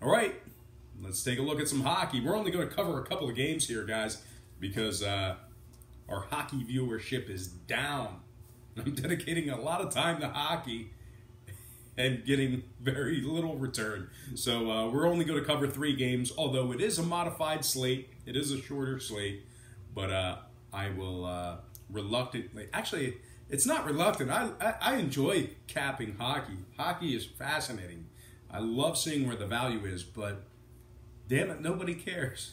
All right, let's take a look at some hockey. We're only going to cover a couple of games here, guys, because our hockey viewership is down. I'm dedicating a lot of time to hockey and getting very little return. So we're only going to cover 3 games, although it is a modified slate. It is a shorter slate, but I will reluctantly... Actually, it's not reluctant. I enjoy capping hockey. Hockey is fascinating. I love seeing where the value is, but damn it, nobody cares.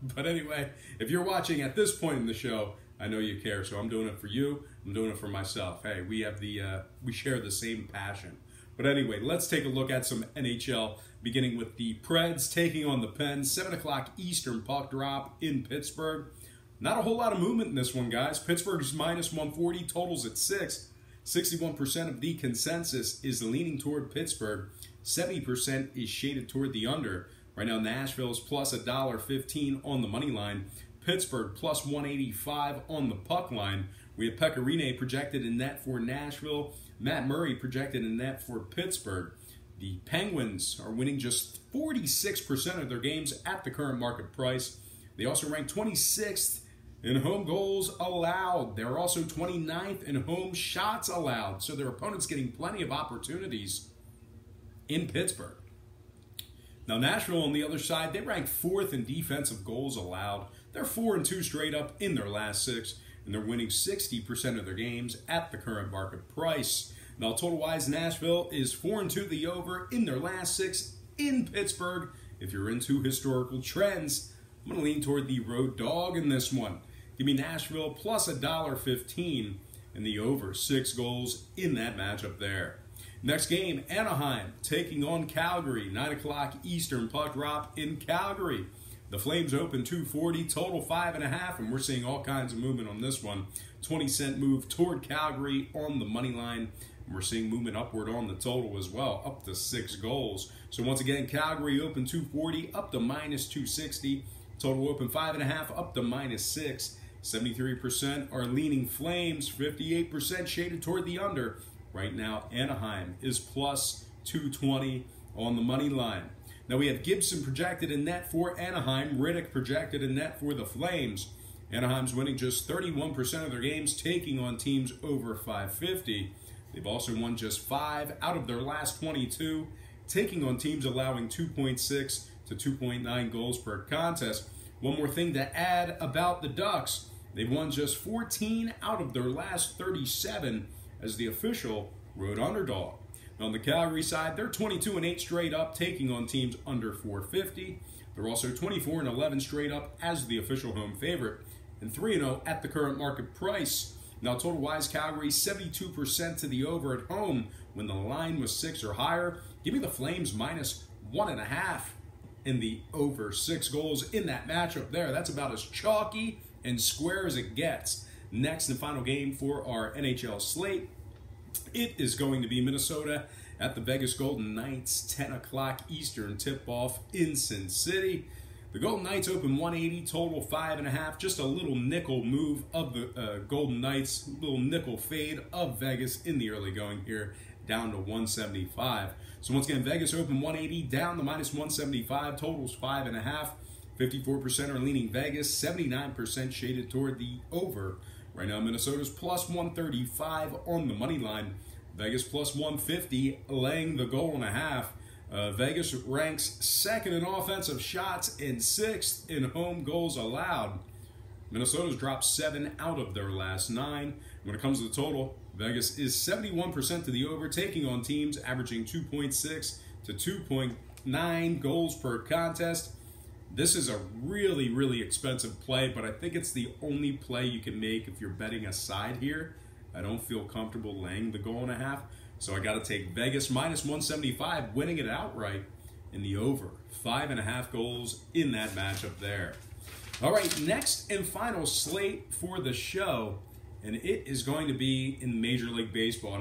But anyway, if you're watching at this point in the show, I know you care, so I'm doing it for you. I'm doing it for myself. Hey, we have we share the same passion. But anyway, let's take a look at some NHL, beginning with the Preds taking on the Pens. 7 o'clock Eastern puck drop in Pittsburgh. Not a whole lot of movement in this one, guys. Pittsburgh's minus 140, totals at 6. 61% of the consensus is leaning toward Pittsburgh. 70% is shaded toward the under. Right now, Nashville's plus $1.15 on the money line. Pittsburgh plus 185 on the puck line. We have Pecorine projected in net for Nashville. Matt Murray projected in net for Pittsburgh. The Penguins are winning just 46% of their games at the current market price. They also rank 26th in home goals allowed. They're also 29th in home shots allowed. So their opponent's getting plenty of opportunities in Pittsburgh. Now Nashville on the other side, they rank 4th in defensive goals allowed. They're 4-2 straight up in their last 6, and they're winning 60% of their games at the current market price. Now total-wise, Nashville is 4-2 the over in their last 6 in Pittsburgh. If you're into historical trends, I'm going to lean toward the road dog in this one. Give me Nashville plus $1.15 and the over 6 goals in that matchup there. Next game, Anaheim taking on Calgary. 9 o'clock Eastern puck drop in Calgary. The Flames open 240, total 5.5, and we're seeing all kinds of movement on this one. 20-cent move toward Calgary on the money line. And we're seeing movement upward on the total as well, up to 6 goals. So once again, Calgary open 240, up to minus 260. Total open 5.5, up to minus 6. 73% are leaning Flames, 58% shaded toward the under. Right now, Anaheim is plus 220 on the money line. Now we have Gibson projected in net for Anaheim, Riddick projected in net for the Flames. Anaheim's winning just 31% of their games, taking on teams over 550. They've also won just 5 out of their last 22, taking on teams allowing 2.6 to 2.9 goals per contest. One more thing to add about the Ducks. They've won just 14 out of their last 37 as the official road underdog. Now on the Calgary side, they're 22-8 straight up, taking on teams under 450. They're also 24-11 straight up as the official home favorite, and 3-0 at the current market price. Now total-wise, Calgary 72% to the over at home when the line was 6 or higher. Give me the Flames minus 1.5 in the over 6 goals in that matchup there. That's about as chalky and square as it gets. Next and final game for our NHL slate. It is going to be Minnesota at the Vegas Golden Knights, 10 o'clock Eastern tip-off in Sin City. The Golden Knights open 180, total 5.5. Just a little nickel move of the Golden Knights, little nickel fade of Vegas in the early going here, down to 175. So once again, Vegas open 180, down to minus 175, totals 5.5. 54% are leaning Vegas, 79% shaded toward the over. Right now, Minnesota's plus 135 on the money line. Vegas plus 150, laying the goal and a half. Vegas ranks 2nd in offensive shots and 6th in home goals allowed. Minnesota's dropped 7 out of their last 9. When it comes to the total, Vegas is 71% to the over, taking on teams averaging 2.6 to 2.9 goals per contest. This is a really, really expensive play, but I think it's the only play you can make if you're betting a side here. I don't feel comfortable laying the goal and a half, so I got to take Vegas minus 175, winning it outright in the over. 5.5 goals in that matchup there. All right, next and final slate for the show, and it is going to be in Major League Baseball.